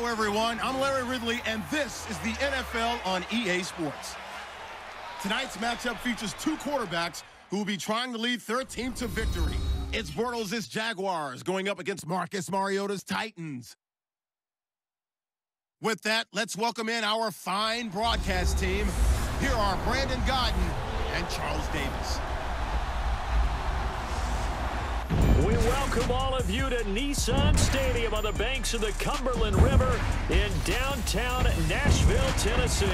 Hello, everyone. I'm Larry Ridley, and this is the NFL on EA Sports. Tonight's matchup features two quarterbacks who will be trying to lead their team to victory. It's Bortles' Jaguars going up against Marcus Mariota's Titans. With that, let's welcome in our fine broadcast team. Here are Brandon Godden and Charles Davis. We welcome all of you to Nissan Stadium on the banks of the Cumberland River in downtown Nashville, Tennessee.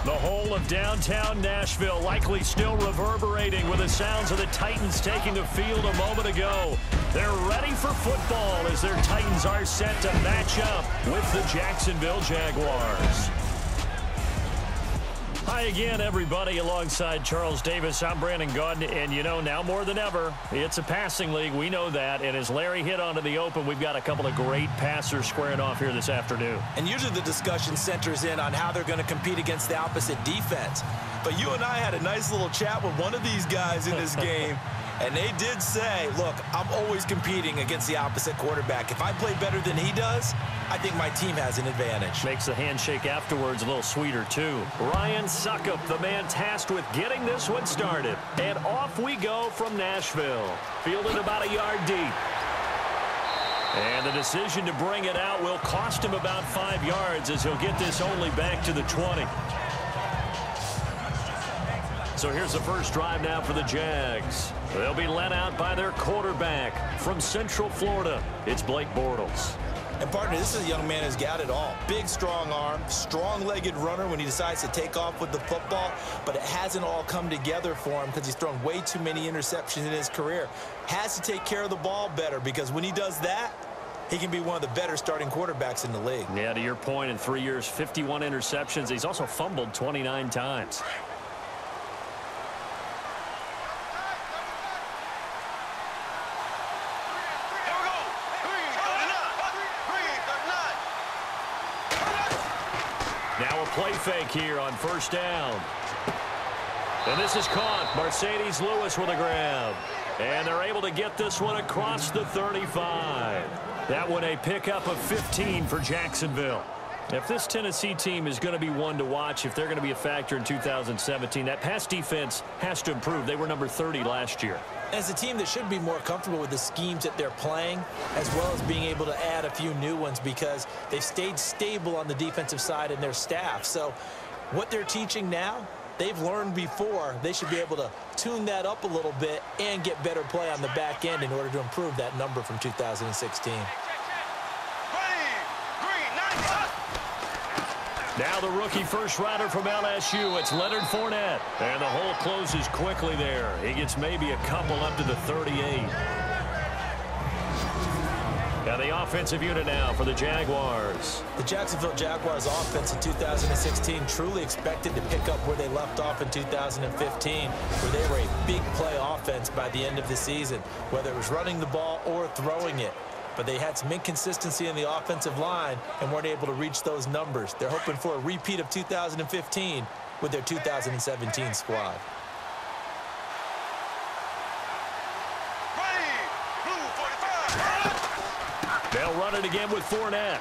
The whole of downtown Nashville likely still reverberating with the sounds of the Titans taking the field a moment ago. They're ready for football as their Titans are set to match up with the Jacksonville Jaguars. Hi again, everybody. Alongside Charles Davis, I'm Brandon Godden, and you know, now more than ever, it's a passing league. We know that, and as Larry hit onto the open, we've got a couple of great passers squaring off here this afternoon. And usually the discussion centers in on how they're going to compete against the opposite defense. But you and I had a nice little chat with one of these guys in this game, and they did say, look, I'm always competing against the opposite quarterback. If I play better than he does, I think my team has an advantage. Makes the handshake afterwards a little sweeter, too. Ryan Suckup, the man tasked with getting this one started. And off we go from Nashville. Fielded about a yard deep. And the decision to bring it out will cost him about 5 yards as he'll get this only back to the 20. So here's the first drive now for the Jags. They'll be led out by their quarterback from Central Florida. It's Blake Bortles. And, partner, this is a young man who's got it all. Big, strong arm, strong-legged runner when he decides to take off with the football, but it hasn't all come together for him because he's thrown way too many interceptions in his career. Has to take care of the ball better because when he does that, he can be one of the better starting quarterbacks in the league. Yeah, to your point, in 3 years, 51 interceptions. He's also fumbled 29 times. Now a play fake here on first down. And this is caught. Mercedes Lewis with a grab. And they're able to get this one across the 35. That one a pickup of 15 for Jacksonville. If this Tennessee team is going to be one to watch, if they're going to be a factor in 2017, that pass defense has to improve. They were number 30 last year. As a team that should be more comfortable with the schemes that they're playing, as well as being able to add a few new ones because they've stayed stable on the defensive side in their staff. So what they're teaching now, they've learned before. They should be able to tune that up a little bit and get better play on the back end in order to improve that number from 2016. Now the rookie first rounder from LSU, it's Leonard Fournette. And the hole closes quickly there. He gets maybe a couple up to the 38. Now the offensive unit now for the Jaguars. The Jacksonville Jaguars offense in 2016 truly expected to pick up where they left off in 2015, where they were a big play offense by the end of the season, whether it was running the ball or throwing it. But they had some inconsistency in the offensive line and weren't able to reach those numbers. They're hoping for a repeat of 2015 with their 2017 squad. They'll run it again with Fournette.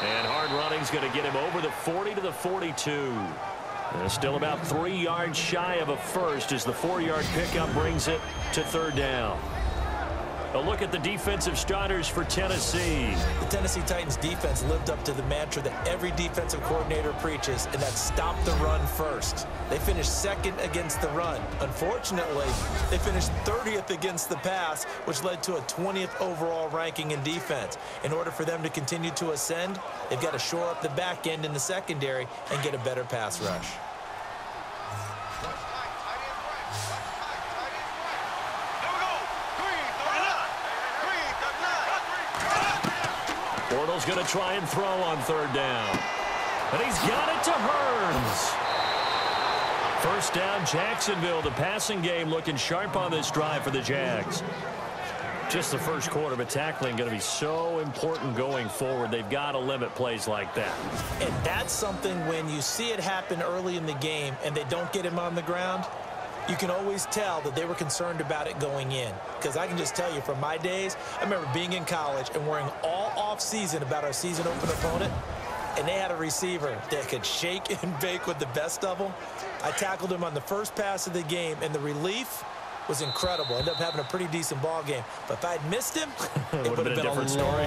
And hard running's going to get him over the 40 to the 42. And still about 3 yards shy of a first as the 4-yard pickup brings it to third down. A look at the defensive starters for Tennessee. The Tennessee Titans defense lived up to the mantra that every defensive coordinator preaches, and that's stop the run first. They finished second against the run. Unfortunately, they finished 30th against the pass, which led to a 20th overall ranking in defense. In order for them to continue to ascend, they've got to shore up the back end in the secondary and get a better pass rush. Bortles going to try and throw on third down. And he's got it to Hearns. First down, Jacksonville. The passing game looking sharp on this drive for the Jags. Just the first quarter, but tackling going to be so important going forward. They've got to limit plays like that. And that's something when you see it happen early in the game and they don't get him on the ground, you can always tell that they were concerned about it going in. Because I can just tell you from my days, I remember being in college and worrying all off-season about our season open opponent, and they had a receiver that could shake and bake with the best of them. I tackled him on the first pass of the game, and the relief was incredible. Ended up having a pretty decent ball game. But if I'd missed him, it would have been a different story.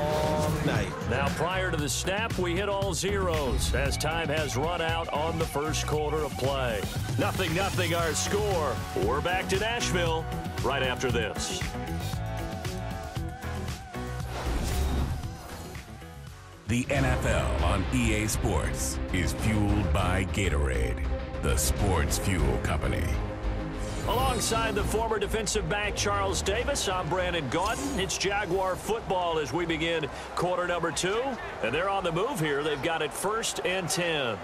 Night. Now, prior to the snap, we hit all zeros as time has run out on the first quarter of play. 0-0 our score. We're back to Nashville right after this. The NFL on EA Sports is fueled by Gatorade, the sports fuel company. Alongside the former defensive back Charles Davis, I'm Brandon Gaudin. It's Jaguar football as we begin quarter number 2. And they're on the move here. They've got it 1st and 10.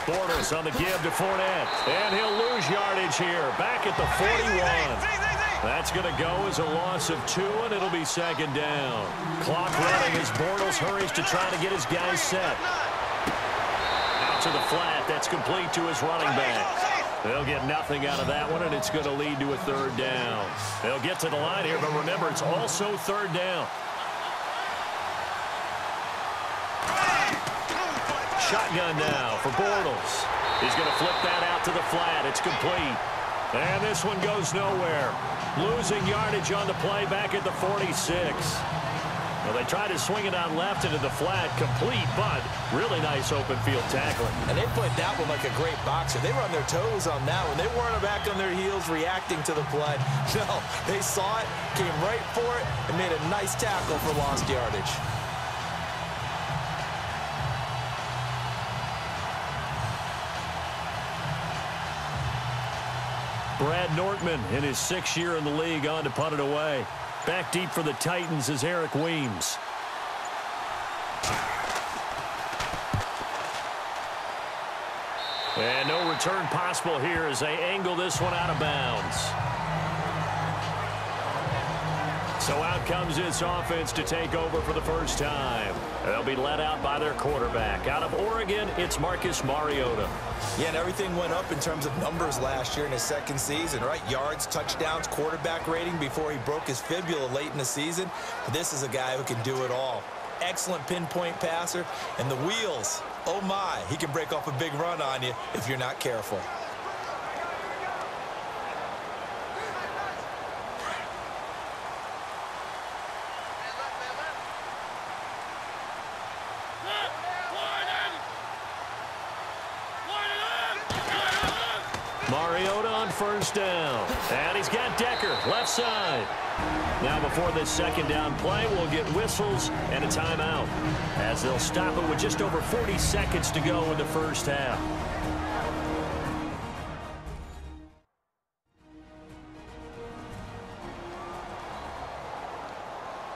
Bortles on the give to Fournette, and he'll lose yardage here, back at the 41. That's going to go as a loss of 2, and it'll be 2nd down. Clock running as Bortles hurries to try to get his guys set. Out to the flat, that's complete to his running back. They'll get nothing out of that one, and it's going to lead to a 3rd down. They'll get to the line here, but remember, it's also 3rd down. Shotgun now for Bortles. He's going to flip that out to the flat. It's complete. And this one goes nowhere. Losing yardage on the play back at the 46. Well, they tried to swing it out left into the flat. Complete, but really nice open field tackling. And they played that one like a great boxer. They were on their toes on that one. They weren't back on their heels reacting to the play. No, they saw it, came right for it, and made a nice tackle for lost yardage. Brad Nortman in his 6th year in the league on to punt it away. Back deep for the Titans is Eric Weems. And no return possible here as they angle this one out of bounds. So out comes this offense to take over for the first time. They'll be led out by their quarterback. Out of Oregon, it's Marcus Mariota. Yeah, and everything went up in terms of numbers last year in his 2nd season, right? Yards, touchdowns, quarterback rating before he broke his fibula late in the season. But this is a guy who can do it all. Excellent pinpoint passer, and the wheels, oh my, he can break off a big run on you if you're not careful. Mariota on 1st down. And he's got Decker, left side. Now before this 2nd down play, we'll get whistles and a timeout, as they'll stop it with just over 40 seconds to go in the 1st half.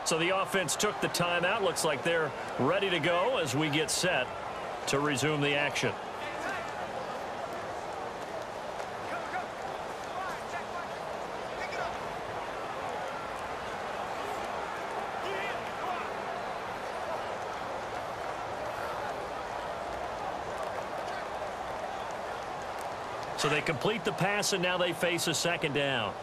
So the offense took the timeout. Looks like they're ready to go as we get set to resume the action. So they complete the pass, and now they face a 2nd down.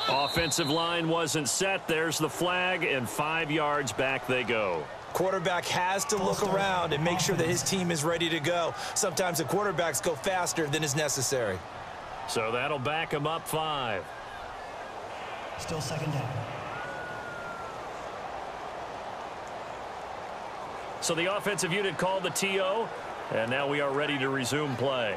Offensive line wasn't set. There's the flag, and 5 yards back they go. Quarterback has to look around and make sure that his team is ready to go. Sometimes the quarterbacks go faster than is necessary. So that'll back him up 5. Still 2nd down. So the offensive unit called the TO, and now we are ready to resume play.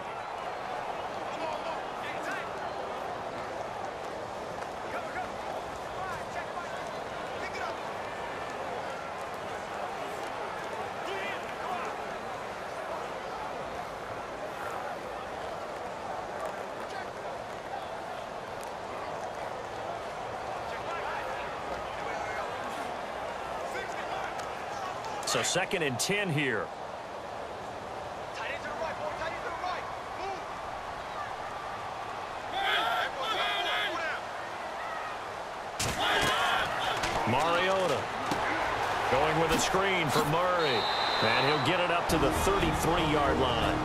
So 2nd and 10 here. Mariota going with a screen for Murray. And he'll get it up to the 33-yard line.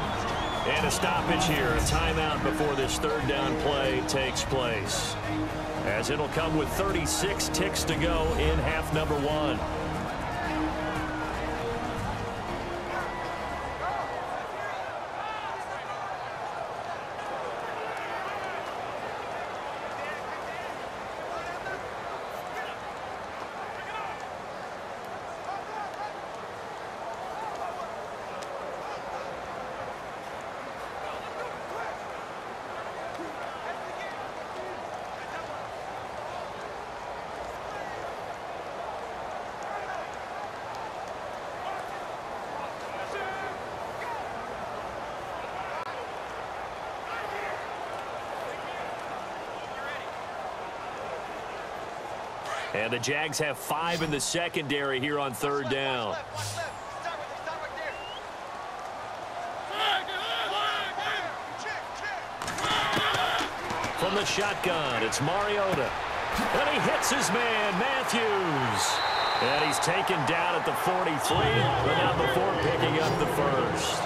And a stoppage here, a timeout before this 3rd down play takes place. As it'll come with 36 ticks to go in half number 1. And the Jags have 5 in the secondary here on 3rd down. From the shotgun, it's Mariota. And he hits his man, Matthews. And he's taken down at the 43, but not before picking up the first.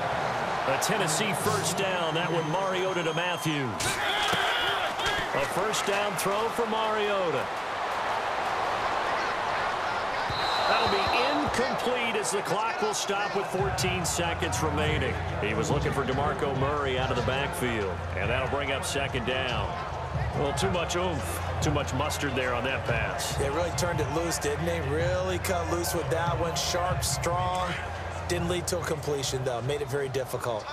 A Tennessee 1st down, that one Mariota to Matthews. A 1st down throw for Mariota. That'll be incomplete as the clock will stop with 14 seconds remaining. He was looking for DeMarco Murray out of the backfield, and that'll bring up 2nd down. Well, too much oomph, too much mustard there on that pass. They really turned it loose, didn't they? Really cut loose with that one. Sharp, strong. Didn't lead to a completion, though. Made it very difficult.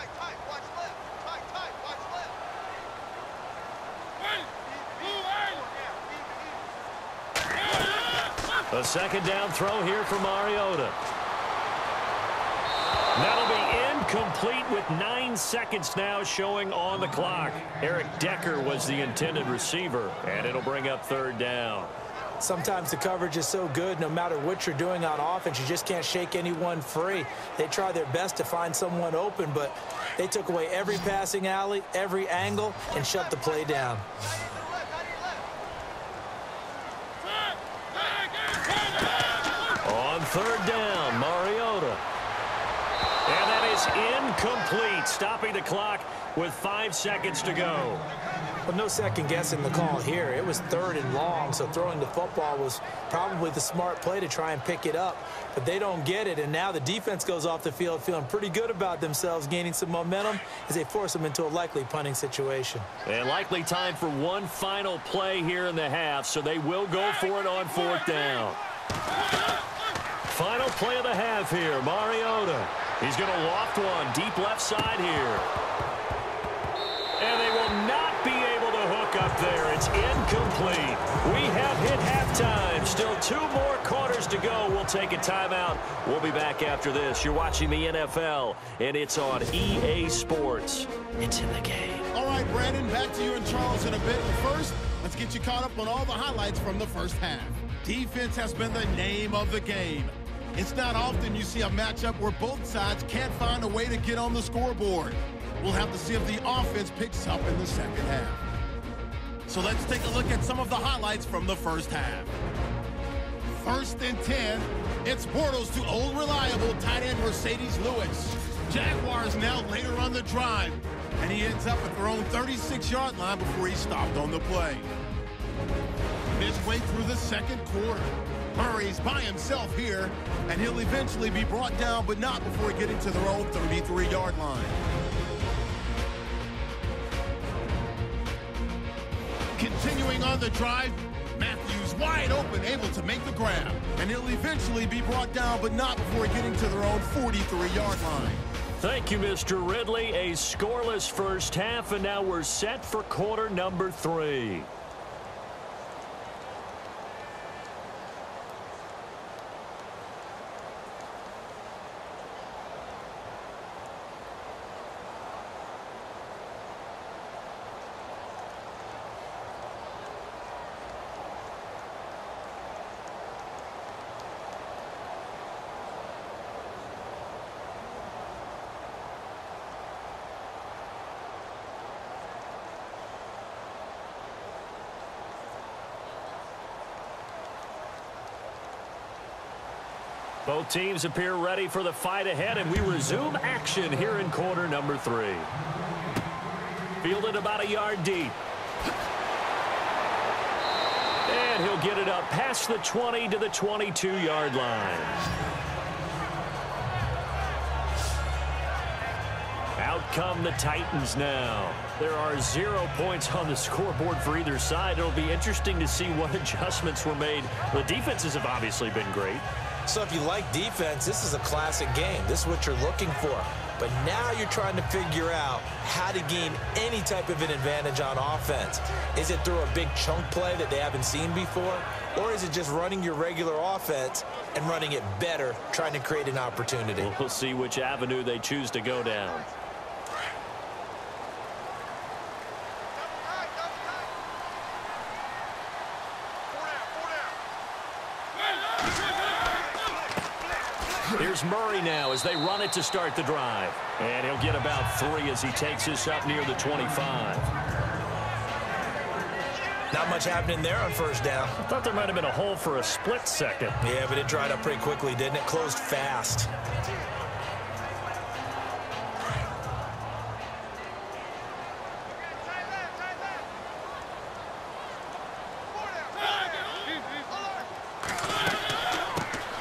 A 2nd down throw here for Mariota. That'll be incomplete with 9 seconds now showing on the clock. Eric Decker was the intended receiver, and it'll bring up 3rd down. Sometimes the coverage is so good, no matter what you're doing on offense, you just can't shake anyone free. They try their best to find someone open, but they took away every passing alley, every angle, and shut the play down. On 3rd down, Mariota. And that is incomplete, stopping the clock with 5 seconds to go. Well, no second guessing the call here. It was 3rd and long, so throwing the football was probably the smart play to try and pick it up. But they don't get it, and now the defense goes off the field feeling pretty good about themselves, gaining some momentum as they force them into a likely punting situation. And likely time for one final play here in the half, so they will go for it on 4th down. Final play of the half here, Mariota. He's going to loft one deep left side here. And they will not be able to hook up there. It's incomplete. We have hit halftime. Still 2 more quarters to go. We'll take a timeout. We'll be back after this. You're watching the NFL, and it's on EA Sports. It's in the game. All right, Brandon, back to you and Charles in a bit. But first, let's get you caught up on all the highlights from the first half. Defense has been the name of the game. It's not often you see a matchup where both sides can't find a way to get on the scoreboard. We'll have to see if the offense picks up in the second half. So let's take a look at some of the highlights from the first half. 1st and 10. It's Bortles to old reliable tight end Mercedes Lewis. Jaguars now later on the drive, and he ends up at their own 36-yard line before he stopped on the play. Midway through the 2nd quarter, Murray's by himself here, and he'll eventually be brought down, but not before getting to their own 33-yard line. Continuing on the drive, Matthews wide open, able to make the grab, and he'll eventually be brought down, but not before getting to their own 43-yard line. Thank you, Mr. Ridley. A scoreless first half, and now we're set for quarter number 3. Both teams appear ready for the fight ahead, and we resume action here in quarter number 3. Fielded about a yard deep. And he'll get it up past the 20 to the 22-yard line. Out come the Titans now. There are 0 points on the scoreboard for either side. It'll be interesting to see what adjustments were made. The defenses have obviously been great. So if you like defense, this is a classic game. This is what you're looking for. But now you're trying to figure out how to gain any type of an advantage on offense. Is it through a big chunk play that they haven't seen before? Or is it just running your regular offense and running it better, trying to create an opportunity? We'll see which avenue they choose to go down. Here's Murray now as they run it to start the drive. And he'll get about 3 as he takes this up near the 25. Not much happening there on first down. I thought there might have been a hole for a split second. Yeah, but it dried up pretty quickly, didn't it? Closed fast.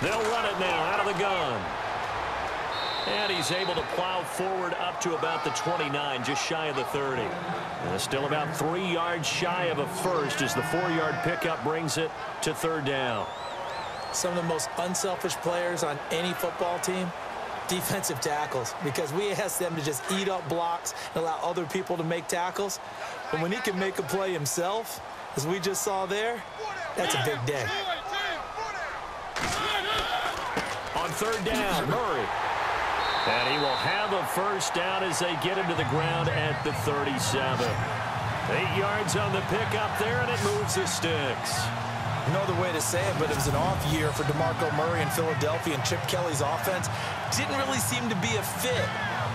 They'll run it now out of the gun. And he's able to plow forward up to about the 29, just shy of the 30. And still about 3 yards shy of a first as the 4-yard pickup brings it to third down. Some of the most unselfish players on any football team, defensive tackles, because we ask them to just eat up blocks and allow other people to make tackles. But when he can make a play himself, as we just saw there, that's a big day. On third down, Murray. And he will have a first down as they get him to the ground at the 37. 8 yards on the pickup there, and it moves the sticks. No other way to say it, but it was an off year for DeMarco Murray in Philadelphia, and Chip Kelly's offense didn't really seem to be a fit.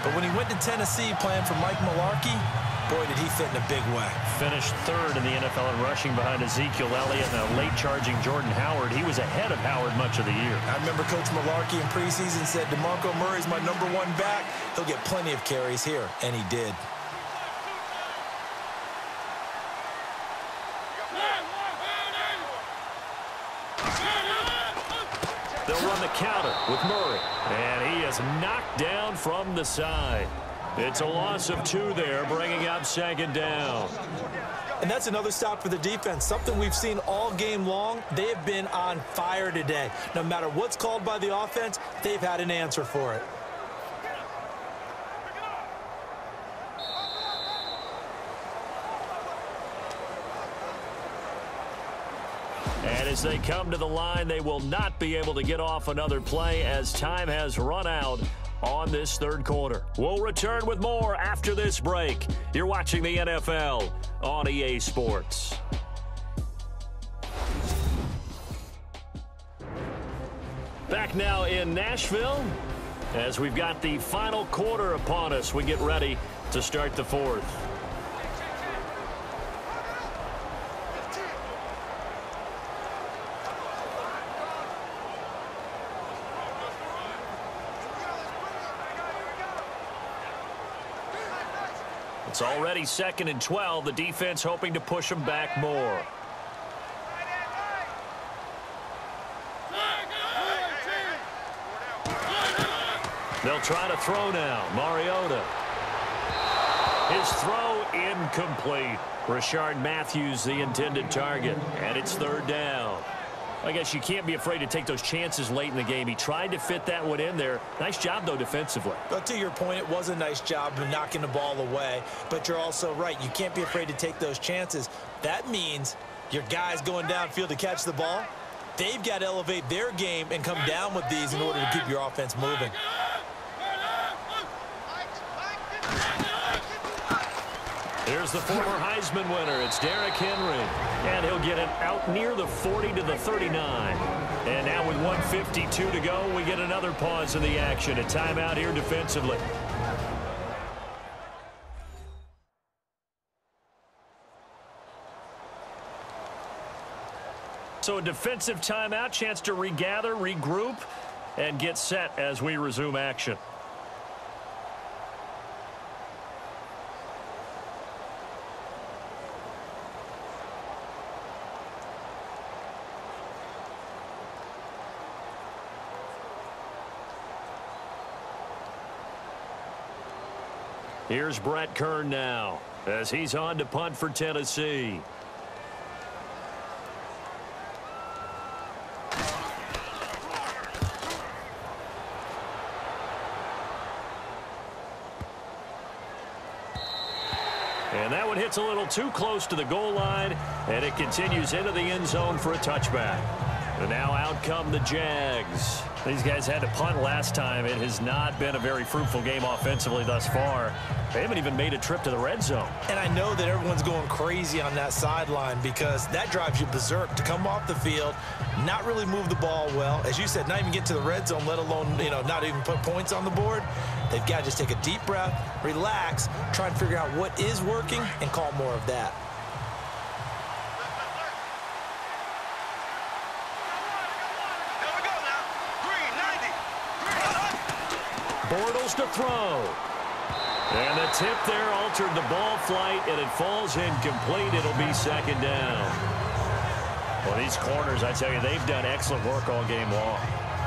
But when he went to Tennessee playing for Mike Mularkey, boy, did he fit in a big way. Finished third in the NFL in rushing behind Ezekiel Elliott and a late-charging Jordan Howard. He was ahead of Howard much of the year. I remember Coach Mularkey in preseason said, DeMarco Murray's my #1 back. He'll get plenty of carries here, and he did. They'll run the counter with Murray. And he is knocked down from the side. It's a loss of 2 there, bringing up second down. And that's another stop for the defense, something we've seen all game long. They have been on fire today. No matter what's called by the offense, they've had an answer for it. And as they come to the line, they will not be able to get off another play as time has run out on this third quarter. We'll return with more after this break. You're watching the NFL on EA Sports. Back now in Nashville as we've got the final quarter upon us. We get ready to start the fourth. It's already 2nd and 12. The defense hoping to push them back more. They'll try to throw now. Mariota. His throw incomplete. Rashard Matthews, the intended target. And it's third down. I guess you can't be afraid to take those chances late in the game. He tried to fit that one in there. Nice job, though, defensively. But to your point, it was a nice job of knocking the ball away. But you're also right. You can't be afraid to take those chances. That means your guys going downfield to catch the ball, they've got to elevate their game and come down with these in order to keep your offense moving. Here's the former Heisman winner. It's Derrick Henry. And he'll get it out near the 40 to the 39. And now with 1:52 to go, we get another pause in the action. A timeout here defensively. So a defensive timeout, chance to regather, regroup, and get set as we resume action. Here's Brett Kern now as he's on to punt for Tennessee. And that one hits a little too close to the goal line, and it continues into the end zone for a touchback. And now out come the Jags. These guys had to punt last time. It has not been a very fruitful game offensively thus far. They haven't even made a trip to the red zone. And I know that everyone's going crazy on that sideline because that drives you berserk to come off the field, not really move the ball well. As you said, not even get to the red zone, let alone, not even put points on the board. They've got to just take a deep breath, relax, try and figure out what is working and call more of that. Bortles to throw. And the tip there altered the ball flight, and it falls incomplete. It'll be second down. Well, these corners, I tell you, they've done excellent work all game long.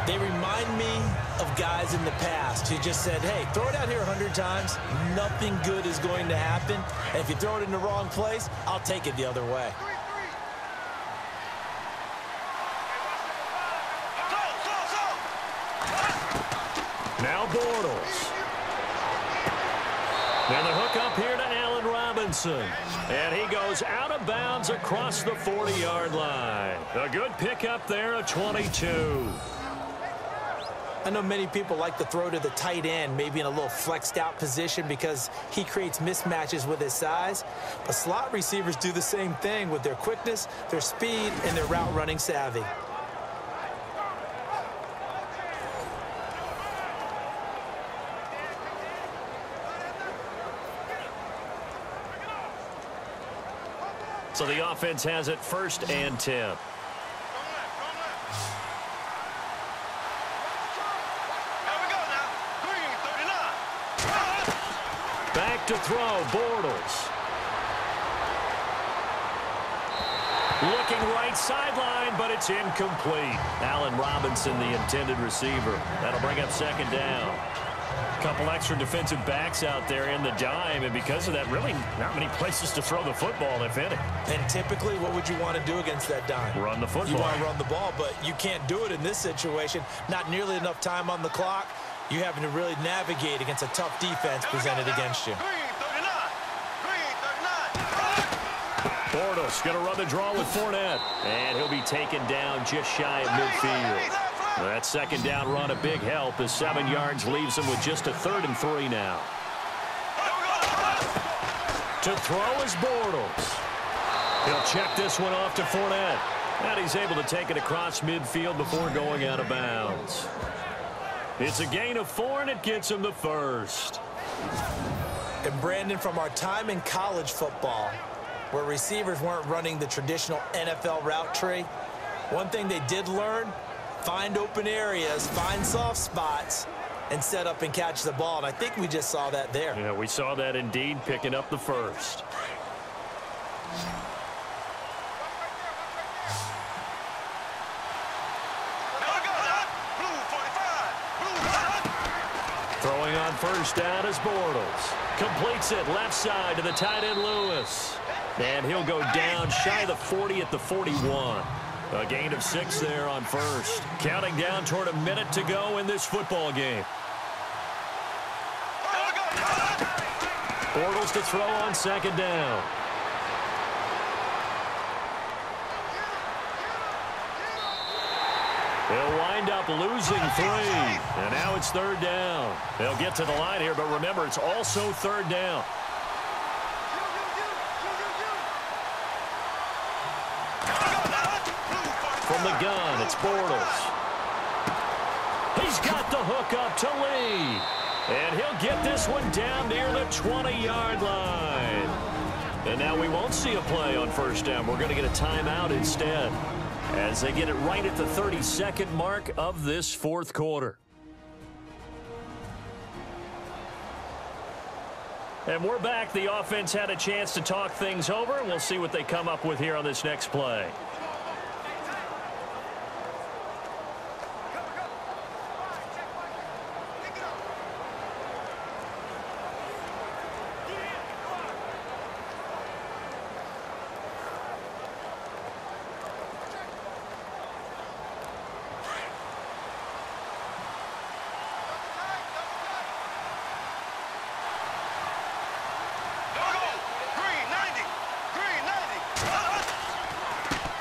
They remind me of guys in the past who just said, hey, throw it out here 100 times. Nothing good is going to happen. And if you throw it in the wrong place, I'll take it the other way. Now Bortles. And the hook up here to Allen Robinson. And he goes out of bounds across the 40-yard line. A good pickup there, a 22. I know many people like to throw to the tight end, maybe in a little flexed out position because he creates mismatches with his size. But slot receivers do the same thing with their quickness, their speed, and their route running savvy. So the offense has it 1st and 10. Back to throw, Bortles. Looking right sideline, but it's incomplete. Allen Robinson, the intended receiver. That'll bring up second down. Couple extra defensive backs out there in the dime, and because of that, really not many places to throw the football, if any. And typically, what would you want to do against that dime? Run the football. You want to run the ball, but you can't do it in this situation. Not nearly enough time on the clock. You're having to really navigate against a tough defense presented against you. Bortles going to run the draw with Fournette, and he'll be taken down just shy of midfield. That second down run a big help as 7 yards leaves him with just a 3rd and 3 now. To throw is Bortles. He'll check this one off to Fournette. And he's able to take it across midfield before going out of bounds. It's a gain of 4, and it gets him the 1st. And Brandon, from our time in college football, where receivers weren't running the traditional NFL route tree, one thing they did learn, find open areas, find soft spots, and set up and catch the ball. And I think we just saw that there. Yeah, we saw that indeed, picking up the 1st. Throwing on 1st down is Bortles. Completes it left side to the tight end Lewis. And he'll go down shy of the 40 at the 41. A gain of 6 there on 1st. Counting down toward a minute to go in this football game. Bortles to throw on 2nd down. They'll wind up losing 3. And now it's 3rd down. They'll get to the line here, but remember, it's also 3rd down. From the gun, it's Bortles. He's got the hook up to Lee. And he'll get this one down near the 20-yard line. And now we won't see a play on 1st down. We're going to get a timeout instead. as they get it right at the 32nd mark of this fourth quarter. And we're back. The offense had a chance to talk things over, and we'll see what they come up with here on this next play.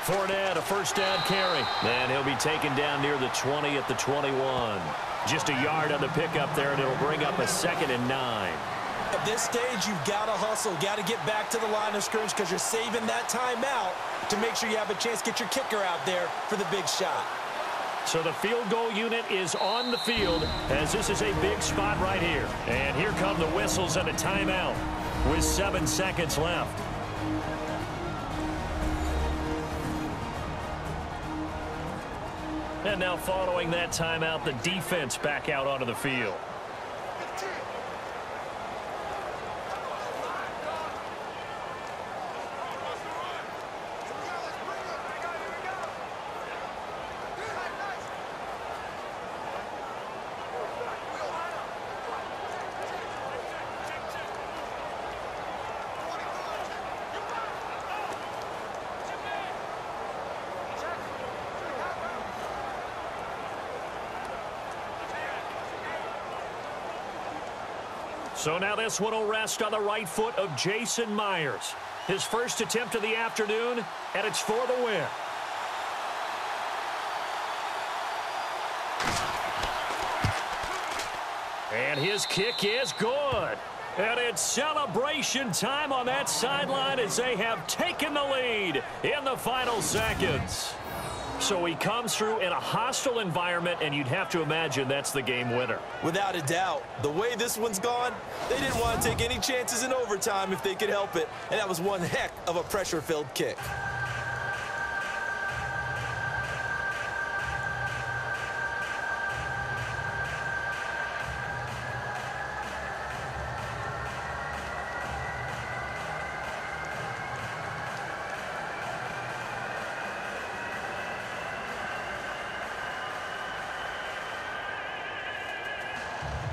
Fournette, a first down carry. And he'll be taken down near the 20 at the 21. Just a yard on the pickup there, and it'll bring up a 2nd and 9. At this stage, you've got to hustle, got to get back to the line of scrimmage because you're saving that timeout to make sure you have a chance to get your kicker out there for the big shot. So the field goal unit is on the field as this is a big spot right here. And here come the whistles and a timeout with 7 seconds left. And now following that timeout, the defense back out onto the field. So now this one will rest on the right foot of Jason Myers. His first attempt of the afternoon, and it's for the win. And his kick is good. And it's celebration time on that sideline as they have taken the lead in the final seconds. So he comes through in a hostile environment, and you'd have to imagine that's the game winner. Without a doubt. The way this one's gone, they didn't want to take any chances in overtime if they could help it. And that was one heck of a pressure-filled kick.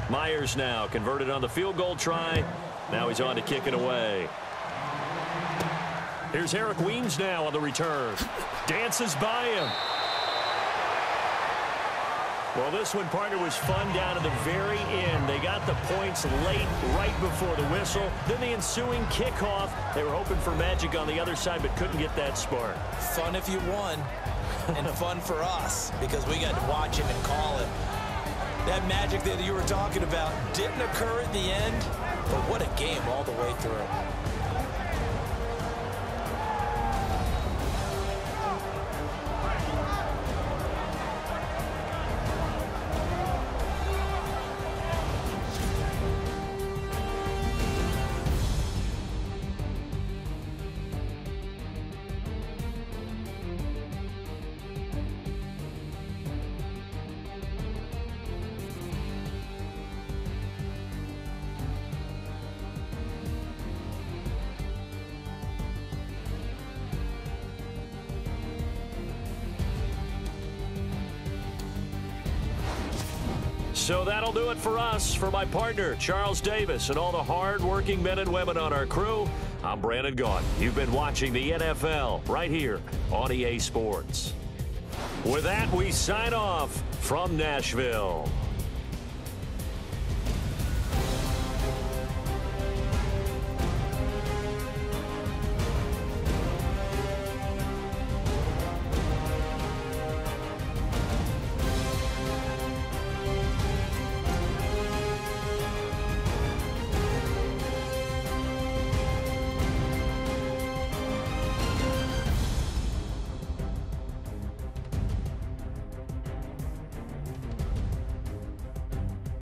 Myers now converted on the field goal try. Now he's on to kick it away. Here's Eric Weems now on the return. Dances by him. Well, this one, partner, was fun down to the very end. They got the points late, right before the whistle. Then the ensuing kickoff. They were hoping for magic on the other side, but couldn't get that spark. Fun if you won, and fun for us because we got to watch it and call it. That magic that you were talking about didn't occur at the end, but what a game all the way through. So that'll do it for us. For my partner, Charles Davis, and all the hard-working men and women on our crew, I'm Brandon Gaughan. You've been watching the NFL right here on EA Sports. With that, we sign off from Nashville.